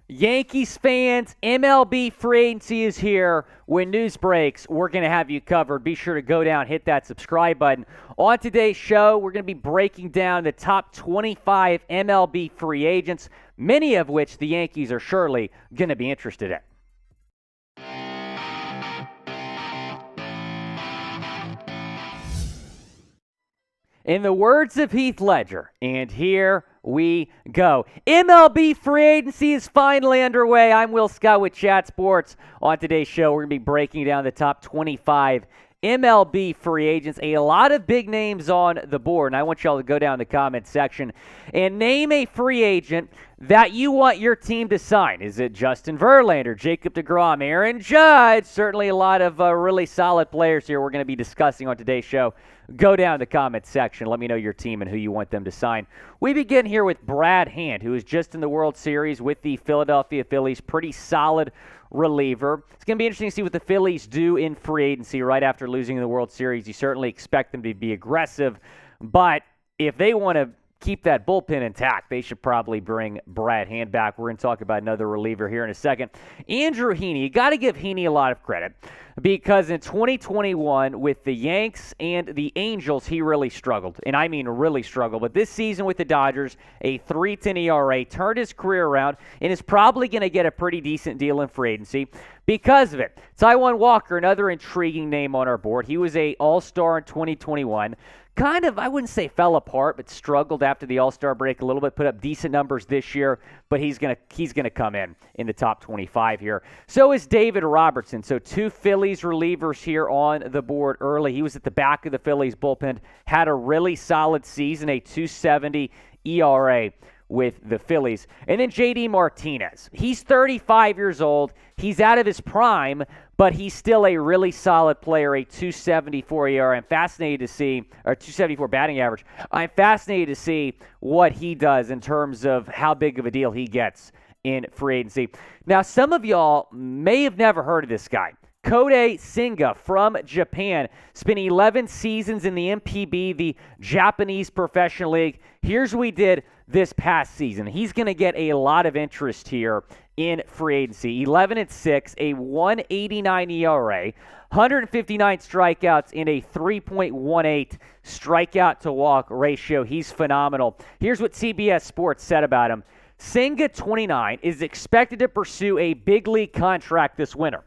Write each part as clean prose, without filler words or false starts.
Yankees fans, MLB free agency is here. When news breaks, we're going to have you covered. Be sure to go down, hit that subscribe button. On today's show, we're going to be breaking down the top 25 MLB free agents, many of which the Yankees are surely going to be interested in. In the words of Heath Ledger, and here we go. MLB free agency is finally underway. I'm Will Scott with Chat Sports. On today's show, we're going to be breaking down the top 25 MLB free agents. A lot of big names on the board, and I want y'all to go down in the comment section and name a free agent that you want your team to sign. Is it Justin Verlander, Jacob deGrom, Aaron Judge? Certainly a lot of really solid players here we're going to be discussing on today's show. Go down in the comment section. Let me know your team and who you want them to sign. We begin here with Brad Hand, who is just in the World Series with the Philadelphia Phillies. Pretty solid reliever. It's going to be interesting to see what the Phillies do in free agency right after losing the World Series. You certainly expect them to be aggressive, but if they want to keep that bullpen intact, they should probably bring Brad Hand back. We're going to talk about another reliever here in a second. Andrew Heaney, you got to give Heaney a lot of credit because in 2021 with the Yanks and the Angels, he really struggled. And I mean really struggled. But this season with the Dodgers, a 3.10 ERA, turned his career around and is probably going to get a pretty decent deal in free agency because of it. Taijuan Walker, another intriguing name on our board. He was an All-Star in 2021. Kind of, I wouldn't say fell apart, but struggled after the All-Star break a little bit, put up decent numbers this year, but he's gonna come in the top 25 here. So is David Robertson. So two Phillies relievers here on the board early. He was at the back of the Phillies bullpen, had a really solid season, a 2.70 ERA with the Phillies. And then J.D. Martinez. He's 35 years old. He's out of his prime, but he's still a really solid player, a 2.74 ERA. I'm fascinated to see, or 2.74 batting average. I'm fascinated to see what he does in terms of how big of a deal he gets in free agency. Now, some of y'all may have never heard of this guy. Kodai Senga from Japan. Spent 11 seasons in the MPB, the Japanese Professional League. Here's what he did this past season. He's going to get a lot of interest here in free agency. 11-6, a 1.89 ERA, 159 strikeouts, and a 3.18 strikeout to walk ratio. He's phenomenal. Here's what CBS Sports said about him. Senga, 29, is expected to pursue a big league contract this winter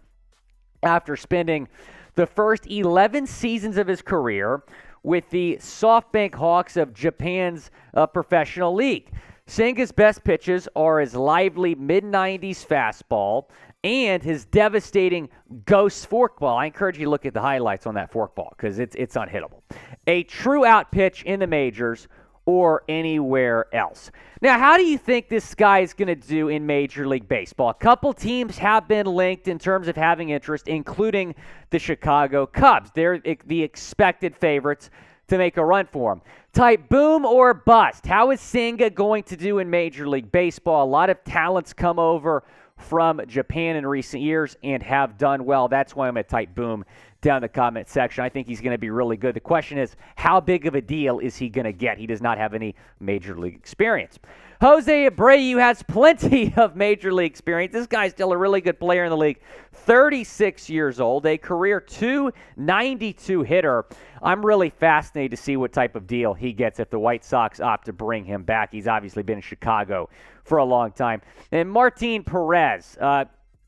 after spending the first 11 seasons of his career with the SoftBank Hawks of Japan's professional league. Senga's best pitches are his lively mid-90s fastball and his devastating ghost forkball. I encourage you to look at the highlights on that forkball because it's unhittable. A true out pitch in the majors or anywhere else. Now, how do you think this guy is going to do in Major League Baseball? A couple teams have been linked in terms of having interest, including the Chicago Cubs. They're the expected favorites to make a run for him. Type boom or bust. How is Senga going to do in Major League Baseball? A lot of talents come over from Japan in recent years and have done well. That's why I'm going to type boom down in the comment section. I think he's going to be really good. The question is, how big of a deal is he going to get? He does not have any Major League experience. Jose Abreu has plenty of Major League experience. This guy's still a really good player in the league. 36 years old, a career 292 hitter. I'm really fascinated to see what type of deal he gets if the White Sox opt to bring him back. He's obviously been in Chicago for a long time. And Martin Perez,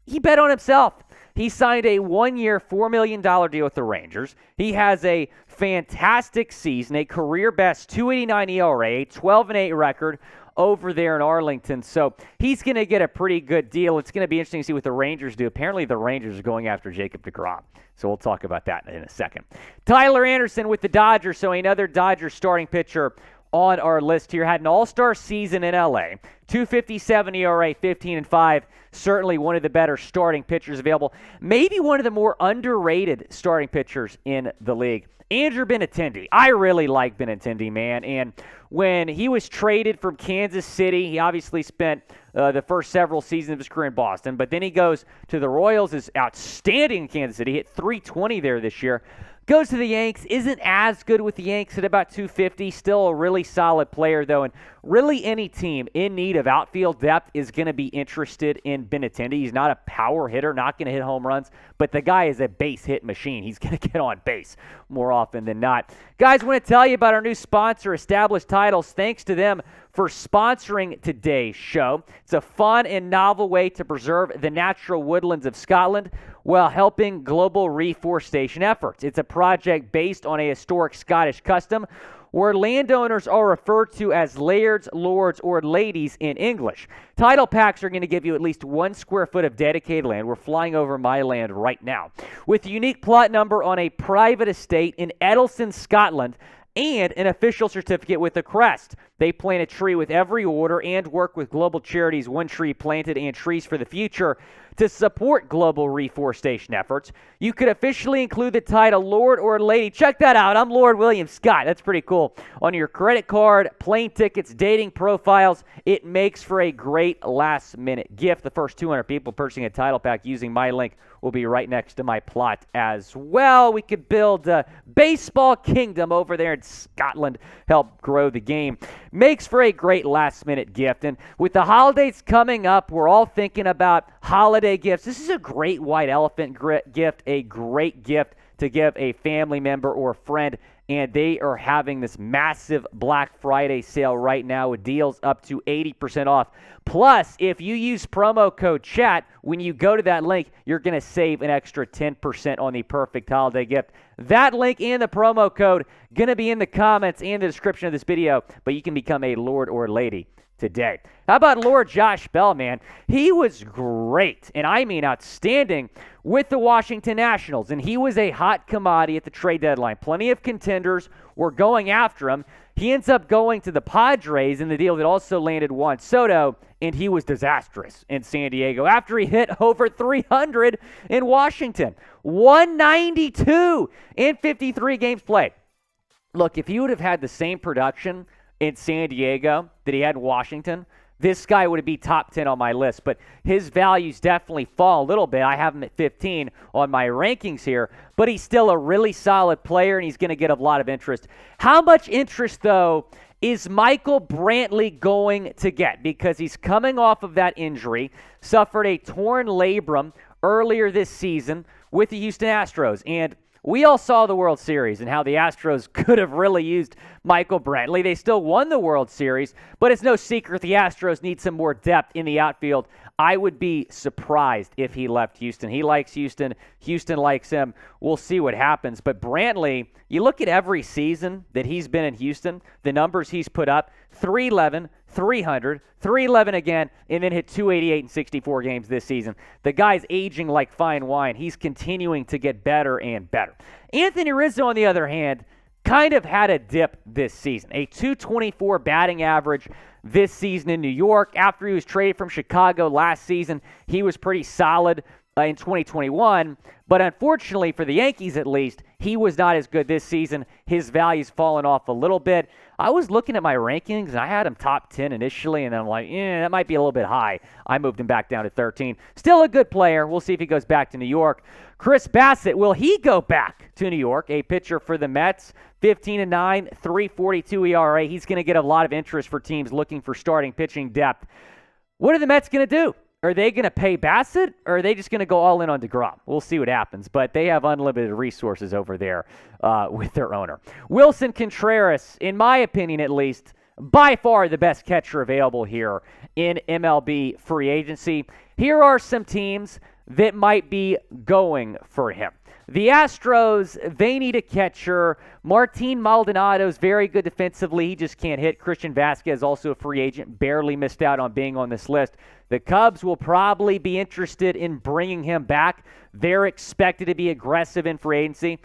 he bet on himself. He signed a one-year, $4 million deal with the Rangers. He has a fantastic season, a career-best 2.89 ERA, a 12-8 record over there in Arlington. So he's going to get a pretty good deal. It's going to be interesting to see what the Rangers do. Apparently the Rangers are going after Jacob deGrom. So we'll talk about that in a second. Tyler Anderson with the Dodgers. So another Dodgers starting pitcher on our list here. Had an all-star season in L.A. 2.57 ERA, 15-5. Certainly one of the better starting pitchers available. Maybe one of the more underrated starting pitchers in the league. Andrew Benintendi. I really like Benintendi, man. And when he was traded from Kansas City, he obviously spent the first several seasons of his career in Boston. But then he goes to the Royals, is outstanding in Kansas City. Hit 320 there this year. Goes to the Yanks, isn't as good with the Yanks at about 250. Still a really solid player, though. And really any team in need of outfield depth is going to be interested in Benintendi. He's not a power hitter, not going to hit home runs, but the guy is a base hit machine. He's going to get on base more often than not. Guys, I want to tell you about our new sponsor, Established Titles. Thanks to them for sponsoring today's show. It's a fun and novel way to preserve the natural woodlands of Scotland while helping global reforestation efforts. It's a project based on a historic Scottish custom where landowners are referred to as lairds, lords, or ladies in English. Title packs are going to give you at least 1 square foot of dedicated land. We're flying over my land right now. With a unique plot number on a private estate in Eddleston, Scotland, and an official certificate with a crest. They plant a tree with every order and work with global charities One Tree Planted and Trees for the Future to support global reforestation efforts. You could officially include the title Lord or Lady. Check that out. I'm Lord William Scott. That's pretty cool. On your credit card, plane tickets, dating profiles, it makes for a great last-minute gift. The first 200 people purchasing a title pack using my link will be right next to my plot as well. We could build a baseball kingdom over there in Scotland, help grow the game. Makes for a great last-minute gift. And with the holidays coming up, we're all thinking about holiday gifts. This is a great white elephant gift, a great gift to give a family member or friend. And they are having this massive Black Friday sale right now with deals up to 80% off. Plus, if you use promo code CHAT, when you go to that link, you're going to save an extra 10% on the perfect holiday gift. That link and the promo code going to be in the comments and the description of this video, but you can become a Lord or Lady today. How about Lord Josh Bell, man? He was great, and I mean outstanding, with the Washington Nationals, and he was a hot commodity at the trade deadline. Plenty of contenders were going after him. He ends up going to the Padres in the deal that also landed Juan Soto, and he was disastrous in San Diego after he hit over 300 in Washington. 192 in 53 games played. Look, if he would have had the same production in San Diego that he had in Washington, this guy would be top 10 on my list, but his values definitely fall a little bit. I have him at 15 on my rankings here, but he's still a really solid player, and he's going to get a lot of interest. How much interest, though, is Michael Brantley going to get? Because he's coming off of that injury, suffered a torn labrum earlier this season with the Houston Astros, and we all saw the World Series and how the Astros could have really used Michael Brantley. They still won the World Series, but it's no secret the Astros need some more depth in the outfield. I would be surprised if he left Houston. He likes Houston. Houston likes him. We'll see what happens. But Brantley, you look at every season that he's been in Houston, the numbers he's put up, 311, 300, 311 again, and then hit 288 in 64 games this season. The guy's aging like fine wine. He's continuing to get better and better. Anthony Rizzo, on the other hand, kind of had a dip this season. A 224 batting average this season in New York. After he was traded from Chicago last season, he was pretty solid in 2021. But unfortunately, for the Yankees at least, he was not as good this season. His value's fallen off a little bit. I was looking at my rankings, and I had him top 10 initially, and I'm like, that might be a little bit high. I moved him back down to 13. Still a good player. We'll see if he goes back to New York. Chris Bassitt, will he go back to New York? A pitcher for the Mets, 15-9, 3.42 ERA. He's going to get a lot of interest for teams looking for starting pitching depth. What are the Mets going to do? Are they going to pay Bassitt, or are they just going to go all in on deGrom? We'll see what happens, but they have unlimited resources over there with their owner. Wilson Contreras, in my opinion at least, by far the best catcher available here in MLB free agency. Here are some teams that might be going for him. The Astros, they need a catcher. Martin Maldonado's very good defensively. He just can't hit. Christian Vasquez, also a free agent, barely missed out on being on this list. The Cubs will probably be interested in bringing him back. They're expected to be aggressive in free agency.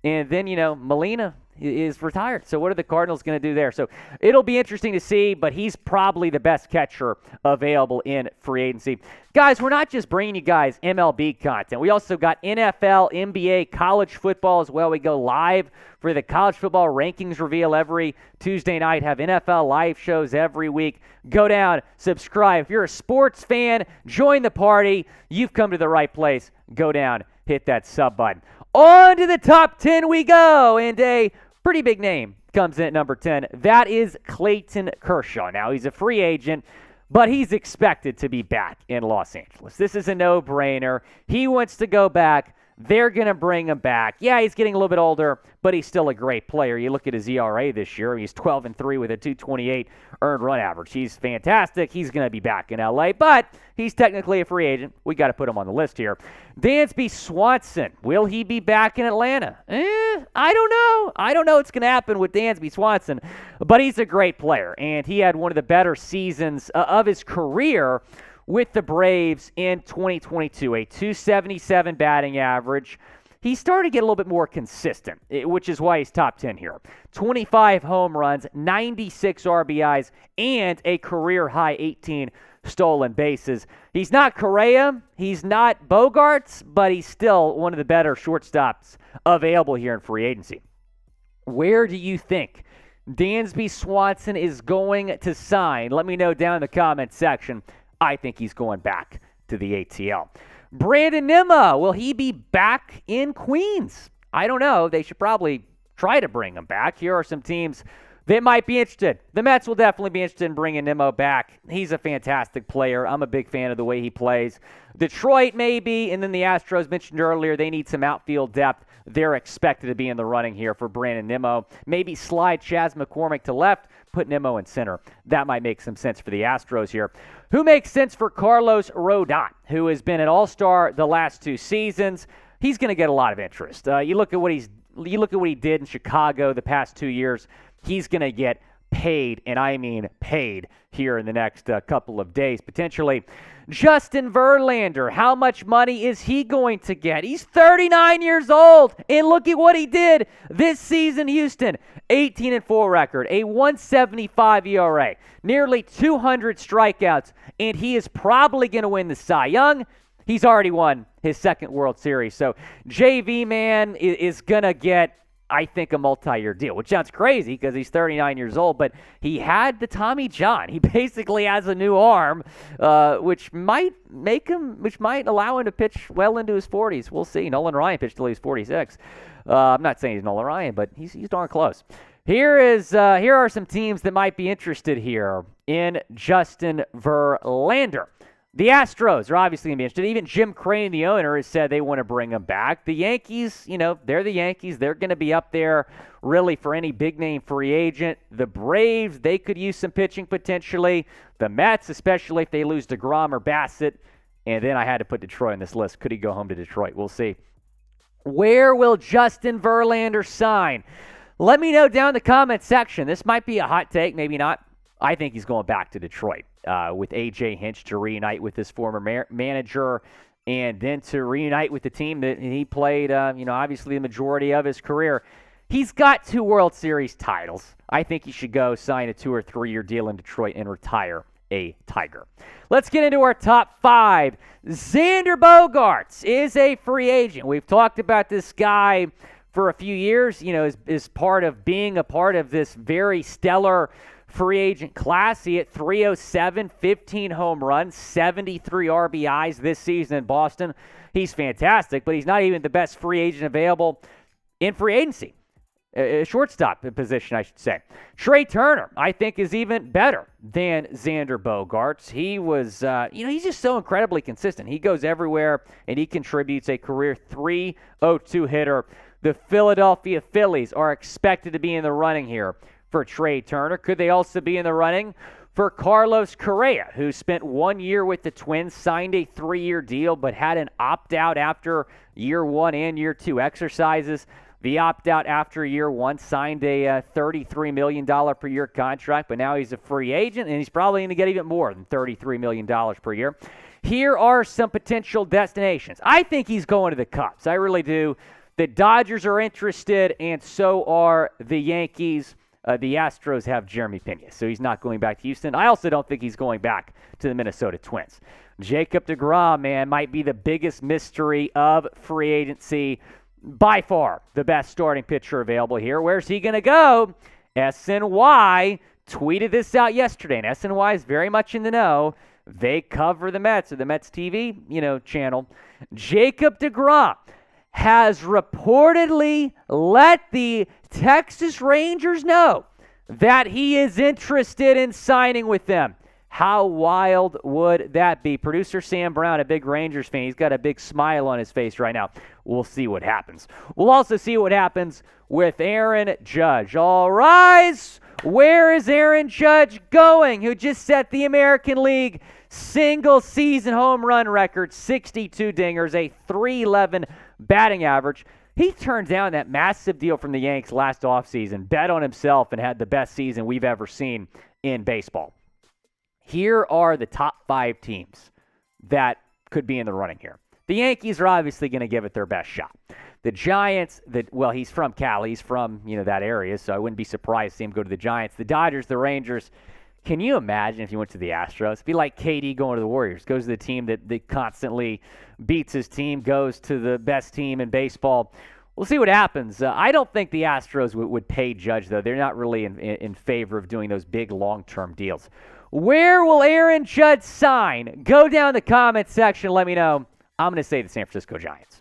And then, Molina is retired. So what are the Cardinals going to do there? So it'll be interesting to see, but he's probably the best catcher available in free agency. Guys, we're not just bringing you guys MLB content. We also got NFL, NBA, college football as well. We go live for the college football rankings reveal every Tuesday night, have NFL live shows every week. Go down, subscribe. If you're a sports fan, join the party. You've come to the right place. Go down, hit that sub button. On to the top 10 we go, and a pretty big name comes in at number 10. That is Clayton Kershaw. Now, he's a free agent, but he's expected to be back in Los Angeles. This is a no-brainer. He wants to go back. They're going to bring him back. Yeah, he's getting a little bit older, but he's still a great player. You look at his ERA this year. He's 12-3 with a 2.28 earned run average. He's fantastic. He's going to be back in L.A., but he's technically a free agent. We got to put him on the list here. Dansby Swanson. Will he be back in Atlanta? I don't know. I don't know what's going to happen with Dansby Swanson, but he's a great player, and he had one of the better seasons of his career with the Braves in 2022, a 277 batting average. He started to get a little bit more consistent, which is why he's top 10 here. 25 home runs, 96 RBIs, and a career-high 18 stolen bases. He's not Correa, he's not Boegarts, but he's still one of the better shortstops available here in free agency. Where do you think Dansby Swanson is going to sign? Let me know down in the comment section. I think he's going back to the ATL. Brandon Nimmo, will he be back in Queens? I don't know. They should probably try to bring him back. Here are some teams that might be interested. The Mets will definitely be interested in bringing Nimmo back. He's a fantastic player. I'm a big fan of the way he plays. Detroit maybe, and then the Astros mentioned earlier, they need some outfield depth. They're expected to be in the running here for Brandon Nimmo. Maybe slide Chas McCormick to left, put Nimmo in center. That might make some sense for the Astros here. Who makes sense for Carlos Rodón, who has been an all-star the last 2 seasons? He's going to get a lot of interest. You look at what he did in Chicago the past 2 years. He's going to get paid, and I mean paid, here in the next couple of days, potentially. Justin Verlander, how much money is he going to get? He's 39 years old, and look at what he did this season, Houston. 18-4 record, a 1.75 ERA, nearly 200 strikeouts, and he is probably going to win the Cy Young. He's already won his second World Series, so JV man is going to get, I think, a multi-year deal, which sounds crazy because he's 39 years old, but he had the Tommy John. He basically has a new arm, which might allow him to pitch well into his 40s. We'll see. Nolan Ryan pitched till he's 46. I'm not saying he's Nolan Ryan, but he's darn close. Here are some teams that might be interested here in Justin Verlander. The Astros are obviously going to be interested. Even Jim Crane, the owner, has said they want to bring him back. The Yankees, they're the Yankees. They're going to be up there really for any big-name free agent. The Braves, they could use some pitching potentially. The Mets, especially if they lose deGrom or Bassitt. And then I had to put Detroit on this list. Could he go home to Detroit? We'll see. Where will Justin Verlander sign? Let me know down in the comment section. This might be a hot take, maybe not. I think he's going back to Detroit with A.J. Hinch to reunite with his former manager and then to reunite with the team that he played, obviously the majority of his career. He's got 2 World Series titles. I think he should go sign a 2 or 3 year deal in Detroit and retire a Tiger. Let's get into our top 5. Xander Boegarts is a free agent. We've talked about this guy for a few years, as part of being a part of this very stellar free agent class. He hit 307, 15 home runs, 73 RBIs this season in Boston. He's fantastic, but he's not even the best free agent available in free agency. Shortstop position, I should say. Trea Turner, I think, is even better than Xander Boegarts. He was, he's just so incredibly consistent. He goes everywhere, and he contributes a career .302 hitter. The Philadelphia Phillies are expected to be in the running here for Trea Turner. Could they also be in the running for Carlos Correa, who spent 1 year with the Twins, signed a 3-year deal, but had an opt-out after year 1 and year 2 exercises? The opt-out after year 1 signed a $33 million per year contract, but now he's a free agent, and he's probably going to get even more than $33 million per year. Here are some potential destinations. I think he's going to the Cubs. I really do. The Dodgers are interested, and so are the Yankees. The Astros have Jeremy Pena, so he's not going back to Houston. I also don't think he's going back to the Minnesota Twins. Jacob deGrom, man, might be the biggest mystery of free agency. By far the best starting pitcher available here. Where's he going to go? SNY tweeted this out yesterday, and SNY is very much in the know. They cover the Mets, or the Mets TV, channel. Jacob deGrom has reportedly let the Texas Rangers know that he is interested in signing with them. How wild would that be? Producer Sam Brown, a big Rangers fan, he's got a big smile on his face right now. We'll see what happens. We'll also see what happens with Aaron Judge. All rise. Where is Aaron Judge going, who just set the American League single-season home run record, 62 dingers, a .311 batting average? He turned down that massive deal from the Yanks last offseason, bet on himself, and had the best season we've ever seen in baseball. Here are the top 5 teams that could be in the running here. The Yankees are obviously going to give it their best shot. The Giants, he's from Cali. He's from, that area, so I wouldn't be surprised to see him go to the Giants. The Dodgers, the Rangers. Can you imagine if he went to the Astros? It'd be like KD going to the Warriors. Goes to the team that constantly beats his team, goes to the best team in baseball. We'll see what happens. I don't think the Astros would pay Judge, though. They're not really in favor of doing those big long-term deals. Where will Aaron Judge sign? Go down in the comments section. Let me know. I'm going to say the San Francisco Giants.